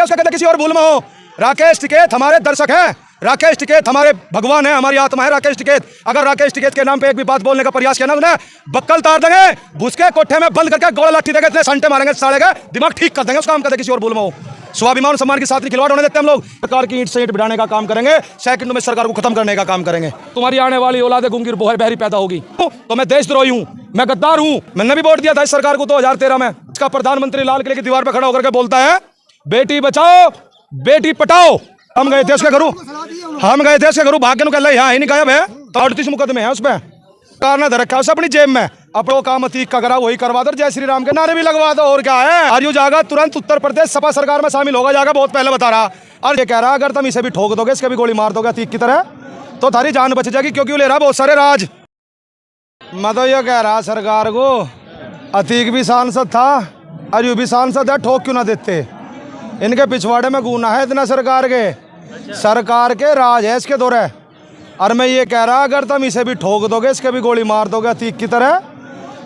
उसका कहते किसी और भूल में हो। राकेश टिकैत हमारे दर्शक हैं, राकेश टिकैत हमारे भगवान है, हमारी आत्मा है राकेश टिकैत। अगर राकेश टिकैत के नाम पे एक भी बात बोलने का प्रयास किया ना उन्हें बक्कल तार देंगे, भुसके कोठे में बंद करके गोला लाठी देंगे, इतने संटे मारेंगे साले का दिमाग ठीक कर देंगे। उसका हम कहते किसी और भूल में हो। स्वाभिमान सम्मान के साथ नहीं खिलवाड़ होने देते हम लोग। सरकार की ईंट से ईंट बिठाने का काम करेंगे, सेकंडों में सरकार को खत्म करने का काम करेंगे। तुम्हारी आने वाली औलादे गूंगी बहरी पैदा होगी तो मैं देशद्रोही हूँ, मैं गद्दार हूँ। मैंने भी वोट दिया था इस सरकार को 2013 में। इसका प्रधानमंत्री लाल किले की दीवार पर खड़ा होकर के बोलता है बेटी बचाओ बेटी पटाओ। हम गए थे उसके घरों, भाग्य कह यहाँ ही नहीं गायब है तो 38 मुकदमे हैं उसमें। कार ने रखा उसे अपनी जेब में, अपनों काम अतीक का करा वही करवा दो, जय श्री राम के नारे भी लगवा दो। और क्या है, आर्यू जागा तुरंत उत्तर प्रदेश सपा सरकार में शामिल होगा जाएगा, बहुत पहले बता रहा। और ये कह रहा अगर तुम इसे भी ठोक दोगे, इसके भी गोली मार दोगे अतीक की तरह तो थारी जान बच जाएगी, क्योंकि वो ले रहा बहुत सारे राज। मैं तो ये कह रहा सरकार को, अतीक भी सांसद था, आर्यू भी सांसद है, ठोक क्यों ना देते। इनके पिछवाड़े में गुना है इतना सरकार के राज है इसके दौरे। और मैं ये कह रहा अगर तुम इसे भी ठोक दोगे, इसके भी गोली मार दोगे अतीक की तरह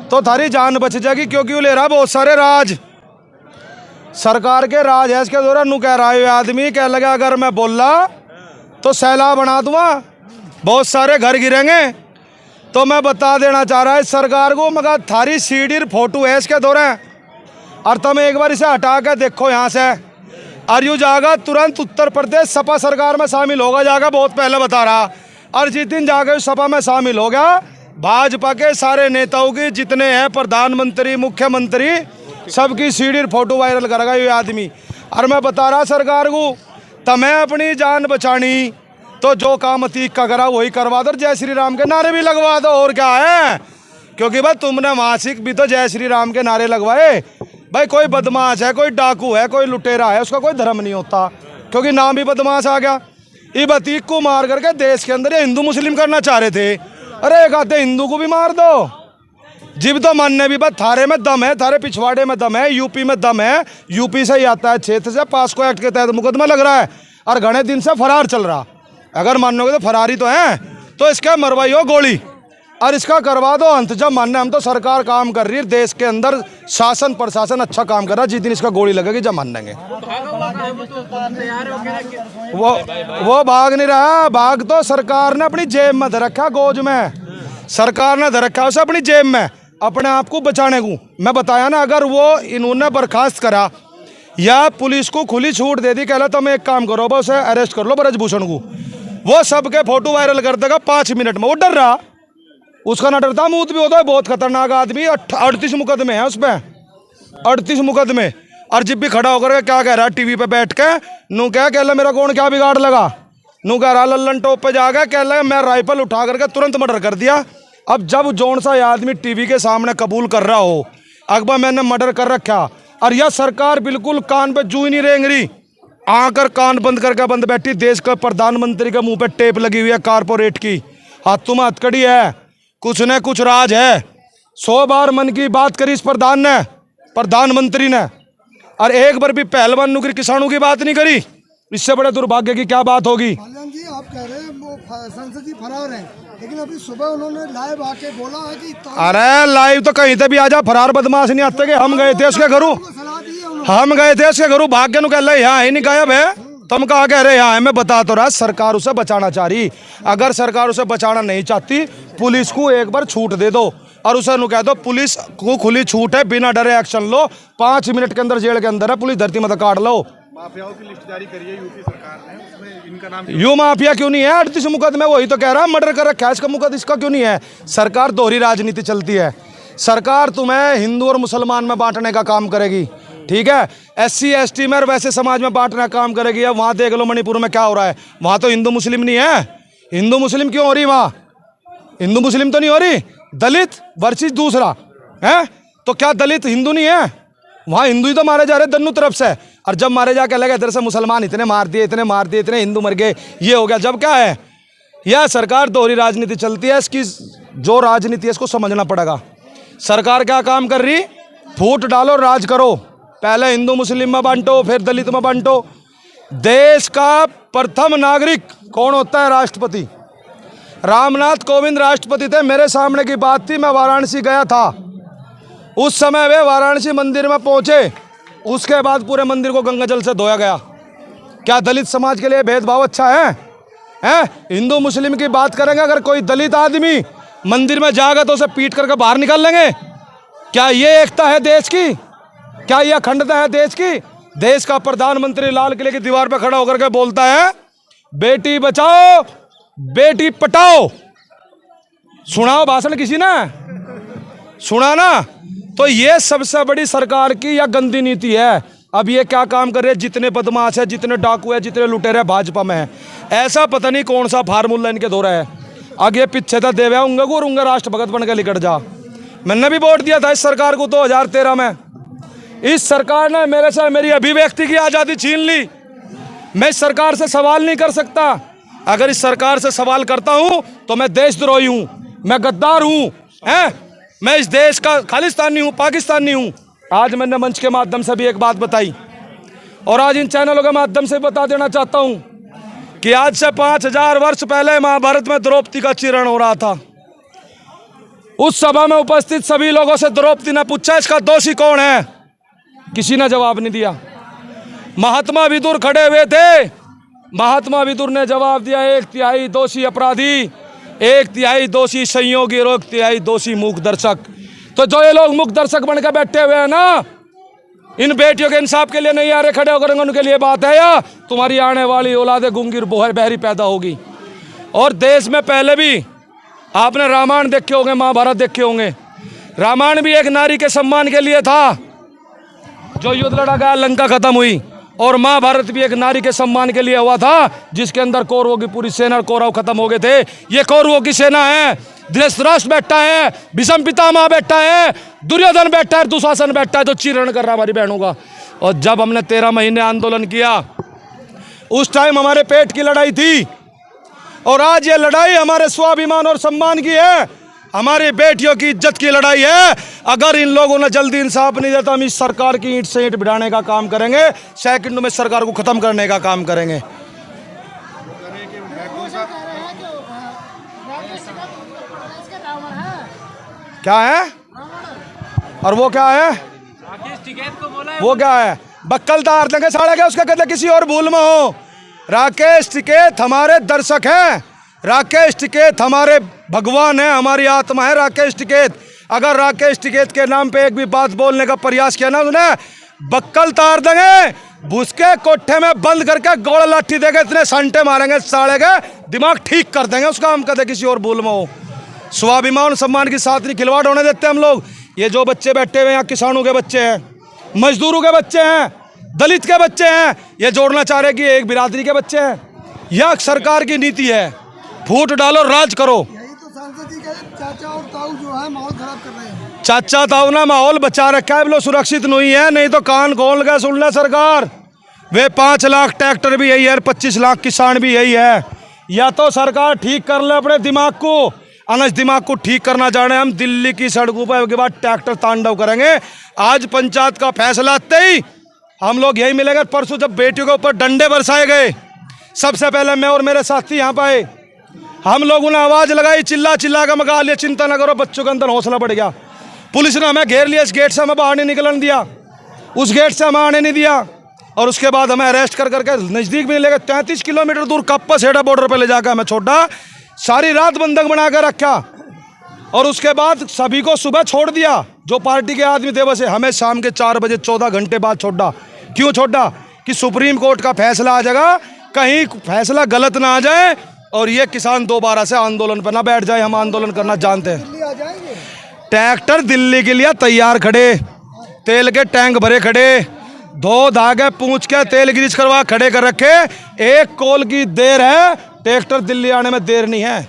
तो थारी जान बच जाएगी, क्योंकि वो ले रहा बहुत सारे राज। सरकार के राज है इसके दौरे। नू कह रहा है आदमी कह लगा अगर मैं बोला तो सैलाब बना दूंगा, बहुत सारे घर गिरेंगे। तो मैं बता देना चाह रहा है सरकार को, मगर थारी सीडी फोटो है इसके दौरे और तुम एक बार इसे हटा के देखो यहाँ से। आर्यू जागा तुरंत उत्तर प्रदेश सपा सरकार में शामिल होगा जाएगा, बहुत पहले बता रहा। और जिस दिन जाकर सपा में शामिल हो गया, भाजपा के सारे नेताओं की जितने हैं प्रधानमंत्री मुख्यमंत्री सबकी सीडी फोटो वायरल करेगा ये आदमी। और मैं बता रहा सरकार को, तुम्हें अपनी जान बचानी तो जो काम अतीक का करा वही करवा दो, जय श्री राम के नारे भी लगवा दो। और क्या है, क्योंकि भाई तुमने मासिक भी तो जय श्री राम के नारे लगवाए। भाई कोई बदमाश है, कोई डाकू है, कोई लुटेरा है, उसका कोई धर्म नहीं होता, क्योंकि नाम भी बदमाश आ गया। इब अतीक को मार करके देश के अंदर ये हिंदू मुस्लिम करना चाह रहे थे। अरे एक आधे हिंदू को भी मार दो, जिब तो मानने भी बस थारे में दम है, थारे पिछवाड़े में दम है, यूपी में दम है। यूपी से ही आता है क्षेत्र से, पास्को एक्ट के तहत मुकदमा लग रहा है और घने दिन से फरार चल रहा। अगर मानोगे तो फरारी तो है, तो इसका मरवाइयो गोली और इसका करवा दो अंत। जब मानने हम तो सरकार काम कर रही है, देश के अंदर शासन प्रशासन अच्छा काम कर रहा है, जिस दिन इसका गोली लगेगी जब मानेंगे। वो भाग नहीं रहा, भाग तो सरकार ने अपनी जेब में धर रखा, गोज में सरकार ने धर रखा उसे अपनी जेब में अपने आप को बचाने को। मैं बताया ना, अगर वो इन्होंने बर्खास्त करा या पुलिस को खुली छूट दे दी, कह लो तुम एक काम करो उसे अरेस्ट कर लो ब्रजभूषण को, वो सबके फोटो वायरल कर देगा 5 मिनट में। वो डर रहा, उसका ना डरता मूत भी होता है, बहुत खतरनाक आदमी। 38 मुकदमे हैं उस पर, 38 मुकदमे। और जब भी खड़ा होकर क्या कह रहा है टीवी पे बैठ के, नू कह ला मेरा कौन क्या बिगाड़ लगा, नू कह रहा लल्लन टॉप पे जाकर कह लगा मैं राइफल उठा करके तुरंत मर्डर कर दिया। अब जब जौन सा आदमी टीवी के सामने कबूल कर रहा हो अकबर मैंने मर्डर कर रखा, और यह सरकार बिल्कुल कान पे जू ही नहीं रेंग रही, आकर कान बंद करके बंद बैठी। देश का प्रधानमंत्री के मुंह पे टेप लगी हुई है कारपोरेट की, हाथों में हथकड़ी है, कुछ न कुछ राज है। 100 बार मन की बात करी इस प्रधानमंत्री ने, और एक बार भी पहलवान नुकरी किसानों की बात नहीं करी। इससे बड़े दुर्भाग्य की क्या बात होगी। जी आप कह रहे हैं वो संसद जी फरार हैं, लेकिन अभी सुबह उन्होंने लाइव आके बोला है कि अरे लाइव तो कहीं से भी आ जा, फरार बदमाश नहीं आते। हम गए थे उसके घरों, भाग्य नु कह रहे यहाँ ही नहीं गायब है, तुम कहा कह रहे यहाँ है। मैं बता तो रहा सरकार उसे बचाना चाह रही। अगर सरकार उसे बचाना नहीं चाहती, पुलिस को एक बार छूट दे दो और उसे नु कह दो पुलिस को खुली छूट है, बिना डरे एक्शन लो, 5 मिनट के अंदर जेल के अंदर है, पुलिस धरती मत काट लो। माफियाओं की लिस्ट जारी करी है यूपी सरकार ने, उसमें इनका नाम यू माफिया क्यों नहीं है? 38 मुकदमे, वही तो कह रहा है मर्डर कर रखा है, इसका मुकदमा इसका क्यों नहीं है? सरकार दोहरी राजनीति चलती है। सरकार तुम्हें हिंदू और मुसलमान में बांटने का काम करेगी, ठीक है, SC ST में और वैसे समाज में बांटने का काम करेगी। अब वहाँ देख लो मणिपुर में क्या हो रहा है, वहाँ तो हिंदू मुस्लिम नहीं है। हिंदू मुस्लिम क्यों हो रही वहाँ? हिंदू मुस्लिम तो नहीं हो रही, दलित वर्सेस दूसरा है। तो क्या दलित हिंदू नहीं है? वहाँ हिंदू ही तो मारे जा रहे दोनों तरफ से। और जब मारे जाके लगे इधर से मुसलमान इतने मार दिए, इतने हिंदू मर गए, ये हो गया। जब क्या है, यह सरकार दोहरी राजनीति चलती है। इसकी जो राजनीति है इसको समझना पड़ेगा। सरकार क्या काम कर रही, फूट डालो राज करो, पहले हिंदू मुस्लिम में बांटो, फिर दलित में बांटो। देश का प्रथम नागरिक कौन होता है? राष्ट्रपति। रामनाथ कोविंद राष्ट्रपति थे। मेरे सामने की बात थी, मैं वाराणसी गया था, उस समय वे वाराणसी मंदिर में पहुंचे, उसके बाद पूरे मंदिर को गंगा जल से धोया गया। क्या दलित समाज के लिए भेदभाव अच्छा है? हिंदू मुस्लिम की बात करेंगे, अगर कोई दलित आदमी मंदिर में जाएगा तो उसे पीट करके बाहर निकाल लेंगे? क्या ये एकता है देश की? क्या यह अखंडता है देश की? देश का प्रधानमंत्री लाल किले की दीवार पर खड़ा होकर के बोलता है बेटी बचाओ बेटी पटाओ। सुनाओ भाषण किसी ने? सुना ना? तो ये सबसे बड़ी सरकार की यह गंदी नीति है। अब ये क्या काम कर रहे हैं? जितने बदमाश है, जितने डाकू है, जितने लुटेरे भाजपा में है, ऐसा पता नहीं कौन सा फार्मूला इनके दो रहा है। आगे पीछे था देव्या उंगे को उंगे राष्ट्रभगत बन के लिकट जा। मैंने भी वोट दिया था इस सरकार को 2013 में। इस सरकार ने मेरे से मेरी अभिव्यक्ति की आज़ादी छीन ली। मैं इस सरकार से सवाल नहीं कर सकता। अगर इस सरकार से सवाल करता हूं तो मैं देशद्रोही हूं, मैं गद्दार हूं, मैं इस देश का खालिस्तानी हूं, पाकिस्तानी हूं। आज मैंने मंच के माध्यम से भी एक बात बताई और आज इन चैनलों के माध्यम से बता देना चाहता हूं कि आज से 5000 वर्ष पहले महाभारत में द्रौपदी का चिरण हो रहा था। उस सभा में उपस्थित सभी लोगों से द्रौपदी ने पूछा इसका दोषी कौन है? किसी ने जवाब नहीं दिया। महात्मा विदुर खड़े हुए थे। महात्मा विदुर ने जवाब दिया 1/3 दोषी अपराधी, 1/3 दोषी संयोगी और 1/3 दोषी मूक दर्शक। तो जो ये लोग मूक दर्शक बनकर बैठे हुए हैं ना, इन बेटियों के इंसाफ के लिए नहीं आ रहे खड़े होकर, उनके लिए बात है या तुम्हारी आने वाली औलादे गूंगी और बहरी पैदा होगी। और देश में पहले भी आपने रामायण देखे होंगे, महाभारत देखे होंगे। रामायण भी एक नारी के सम्मान के लिए था, जो युद्ध लड़ा गया, लंका खत्म हुई। और महाभारत भी एक नारी के सम्मान के लिए हुआ था, जिसके अंदर कौरवों की पूरी सेना, कौरव खत्म हो गए थे। ये कौरवों की सेना है। धृतराष्ट्र बैठा है, भीष्म पितामह बैठा है, दुर्योधन बैठा है, दुशासन बैठा है, जो चीरण कर रहा हमारी बहनों का। और जब हमने 13 महीने आंदोलन किया, उस टाइम हमारे पेट की लड़ाई थी। और आज ये लड़ाई हमारे स्वाभिमान और सम्मान की है, हमारी बेटियों की इज्जत की लड़ाई है। अगर इन लोगों ने जल्दी इंसाफ नहीं दिया तो हम इस सरकार की ईंट से ईंट भिड़ाने का काम करेंगे, सेकंडों में सरकार को खत्म करने का काम करेंगे। क्या है? और वो क्या है? वो क्या है? बक्कल तार देंगे साढ़े के, उसका कहते किसी और भूल में हो। राकेश टिकैत हमारे दर्शक हैं, राकेश टिकैत हमारे भगवान है, हमारी आत्मा है राकेश टिकैत। अगर राकेश टिकैत के नाम पे एक भी बात बोलने का प्रयास किया ना, उन्हें बक्कल तार देंगे, भूसके कोठे में बंद करके गोड़ लाठी देंगे, इतने संटे मारेंगे साले के, दिमाग ठीक कर देंगे उसका। हम कहते किसी और भूल में हो। स्वाभिमान सम्मान के साथ नहीं खिलवाड़ होने देते हम लोग। ये जो बच्चे बैठे हुए यहाँ, किसानों के बच्चे हैं, मजदूरों के बच्चे हैं, दलित के बच्चे हैं, ये जोड़ना चाह रहे कि एक बिरादरी के बच्चे हैं। यह सरकार की नीति है, फूट डालो राज करो। यही तो सांसद जी कहते चाचा और ताऊ जो है माहौल खराब कर रहे हैं। चाचा ताऊ ने माहौल बचा रखा है, लोग सुरक्षित नहीं है, नहीं तो कान खोल के सुन ले सरकार। वे 5 लाख ट्रैक्टर भी यही है, 25 लाख किसान भी यही है। या तो सरकार ठीक कर ले अपने दिमाग को, अनस दिमाग को ठीक करना जाने, हम दिल्ली की सड़कों पर के बाद ट्रैक्टर तांडव करेंगे। आज पंचायत का फैसला आते ही हम लोग यही मिलेंगे। परसों जब बेटियों के ऊपर डंडे बरसाए गए, सबसे पहले मैं और मेरे साथी यहाँ पे आए, हम लोगों ने आवाज़ लगाई, चिल्ला चिल्ला कर मगा लिया, चिंता न करो, बच्चों के अंदर हौसला बढ़ गया। पुलिस ने हमें घेर लिया, इस गेट से हमें बाहर नहीं निकलने दिया, उस गेट से हमें आने नहीं दिया। और उसके बाद हमें अरेस्ट कर करके नज़दीक भी नहीं ले गए, 33 किलोमीटर दूर कप्पा सेड़ा बॉर्डर पर ले जाकर हमें छोड़ा, सारी रात बंधक बना कर रखा। और उसके बाद सभी को सुबह छोड़ दिया, जो पार्टी के आदमी थे वैसे। हमें शाम के 4 बजे 14 घंटे बाद छोड़ा। क्यों छोड़ा? कि सुप्रीम कोर्ट का फैसला आ जाएगा, कहीं फैसला गलत ना आ जाए और ये किसान दोबारा से आंदोलन पर ना बैठ जाए। हम आंदोलन करना जानते हैं। दिल्ली आ जाएंगे, ट्रैक्टर दिल्ली के लिए तैयार खड़े, तेल के टैंक भरे खड़े, धो धागे पूछ के तेल ग्रीस करवा खड़े कर रखे। 1 कॉल की देर है, ट्रैक्टर दिल्ली आने में देर नहीं है।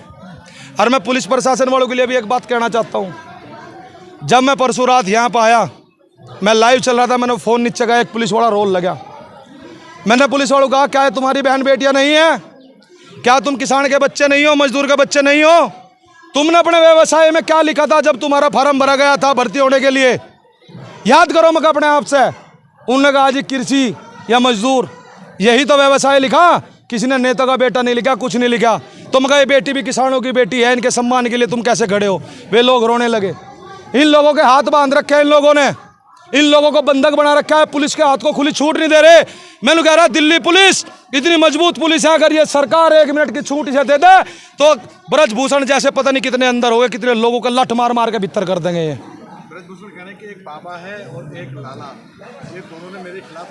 और मैं पुलिस प्रशासन वालों के लिए भी एक बात कहना चाहता हूँ। जब मैं परसों रात यहाँ पर आया, मैं लाइव चल रहा था, मैंने फ़ोन नीचे गया, एक पुलिस वाला रोल लगा। मैंने पुलिस वालों को कहा क्या है तुम्हारी बहन बेटियाँ नहीं है? क्या तुम किसान के बच्चे नहीं हो, मजदूर के बच्चे नहीं हो? तुमने अपने व्यवसाय में क्या लिखा था जब तुम्हारा फार्म भरा गया था भर्ती होने के लिए? याद करो मगर अपने आप से। उन्होंने कहा जी कृषि या मजदूर, यही तो व्यवसाय लिखा, किसी ने नेता का बेटा नहीं लिखा, कुछ नहीं लिखा। तुम कहा ये बेटी भी किसानों की बेटी है, इनके सम्मान के लिए तुम कैसे खड़े हो? वे लोग रोने लगे। इन लोगों के हाथ बांध रखे इन लोगों ने। इन लोगों को बंधक बना रखा है, पुलिस के हाथ को खुली छूट नहीं दे रहे। मैंने कह रहा दिल्ली पुलिस इतनी मजबूत पुलिस है, अगर ये सरकार 1 मिनट की छूट इसे दे दे तो ब्रजभूषण जैसे पता नहीं कितने अंदर हो गए, कितने लोगों को लठ मार मार के भीतर कर देंगे। ये ब्रजभूषण कहने कि एक बाबा है और एक लाला, ये दोनों ने मेरे खिलाफ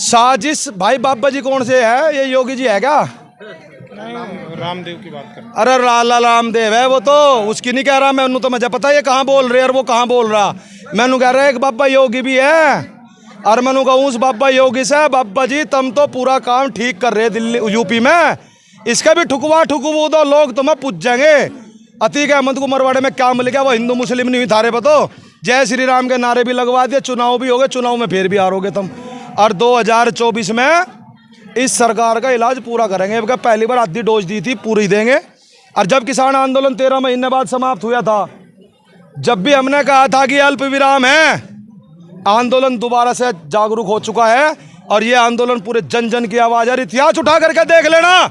साजिश। भाई बाबा जी कौन से है, ये योगी जी है क्या? रामदेव की बात कर। अरे लाला रामदेव है वो, तो उसकी नहीं कह रहा मैं, उन्होंने तो मुझे पता है ये कहाँ बोल रहे और वो कहाँ बोल रहा। मैंने कह रहा एक बाबा योगी भी है, और मैंने कहूँ उस बाबा योगी से बाबा जी तुम तो पूरा काम ठीक कर रहे दिल्ली यूपी में, इसका भी ठुकवा ठुकवू दो, लोग तुम्हें पूछ जाएंगे। अतीक अहमद को मरवाड़े में क्या मिल गया, वो हिंदू मुस्लिम नहीं हुई थारे पर, तो जय श्री राम के नारे भी लगवा दिए, चुनाव भी हो गए, चुनाव में फिर भी हारोगे तुम। और 2024 में इस सरकार का इलाज पूरा करेंगे। पहली बार आधी डोज दी थी, पूरी देंगे। और जब किसान आंदोलन 13 महीने बाद समाप्त हुआ था, जब भी हमने कहा था कि अल्प विराम है, आंदोलन दोबारा से जागरूक हो चुका है। और ये आंदोलन पूरे जन जन की आवाज है। इतिहास उठा करके देख लेना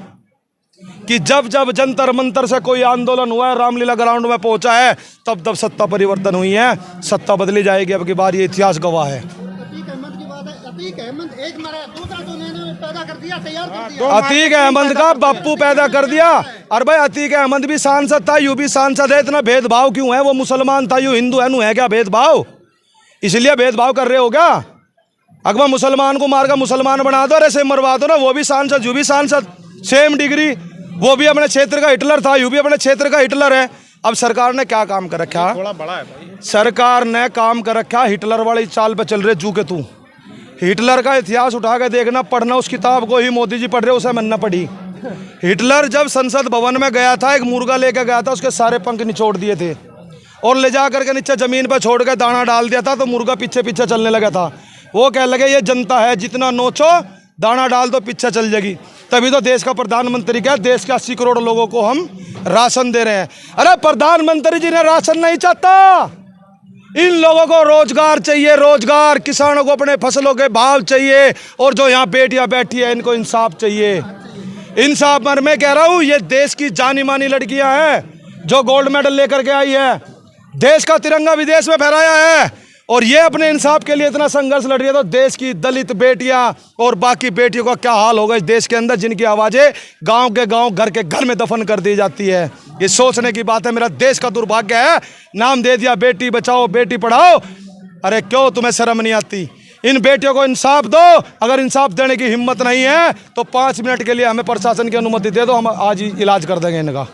कि जब जब जंतर मंतर से कोई आंदोलन हुआ है, रामलीला ग्राउंड में पहुंचा है, तब तब सत्ता परिवर्तन हुई है, सत्ता बदली जाएगी अब की बार, ये इतिहास गवाह है। अतीक अहमद एक मरा, दूसरा तो उन्होंने पैदा कर दिया, तैयार कर दिया। अतीक अहमद का बापू पैदा कर दिया। और भाई अतीक अहमद भी सांसद था, यू भी सांसद है, इतना भेदभाव क्यों है? वो मुसलमान था, यू हिंदू है, नू है क्या भेदभाव? इसलिए भेदभाव कर रहे हो क्या? अगर मुसलमान को मारकर मुसलमान बना दो, ऐसे मरवा दो ना, वो भी सांसद यू भी सांसद, सेम डिग्री। वो भी अपने क्षेत्र का हिटलर था, यू भी अपने क्षेत्र का हिटलर है। अब सरकार ने क्या काम कर रखा? थोड़ा बड़ा है भाई। सरकार ने काम कर रखा हिटलर वाली चाल पे चल रहे जू के तू। हिटलर का इतिहास उठा के देखना, पढ़ना उस किताब को ही मोदी जी पढ़ रहे, उसे मैंने पढ़ी। हिटलर जब संसद भवन में गया था, एक मुर्गा लेकर गया था, उसके सारे पंख निचोड़ दिए थे और ले जा करके नीचे जमीन पर छोड़ के दाना डाल दिया था, तो मुर्गा पीछे पीछे चलने लगा था। वो कह लगे ये जनता है, जितना नोचो दाना डाल दो पीछे चल जाएगी। तभी तो देश का प्रधानमंत्री क्या, देश के 80 करोड़ लोगों को हम राशन दे रहे हैं। अरे प्रधानमंत्री जी ने राशन नहीं चाहता, इन लोगों को रोजगार चाहिए, रोजगार। किसानों को अपने फसलों के भाव चाहिए, और जो यहाँ बेटियां बैठी है इनको इंसाफ चाहिए। इंसाफ पर मैं कह रहा हूँ, ये देश की जानी मानी लड़कियां हैं जो गोल्ड मेडल लेकर के आई है, देश का तिरंगा विदेश में फहराया है, और ये अपने इंसाफ के लिए इतना संघर्ष लड़ रही है। तो देश की दलित बेटियां और बाकी बेटियों का क्या हाल होगा इस देश के अंदर, जिनकी आवाज़ें गांव के गांव, घर के घर में दफन कर दी जाती है। ये सोचने की बात है। मेरा देश का दुर्भाग्य है, नाम दे दिया बेटी बचाओ बेटी पढ़ाओ। अरे क्यों तुम्हें शर्म नहीं आती? इन बेटियों को इंसाफ दो। अगर इंसाफ देने की हिम्मत नहीं है तो 5 मिनट के लिए हमें प्रशासन की अनुमति दे दो, हम आज ही इलाज कर देंगे इनका।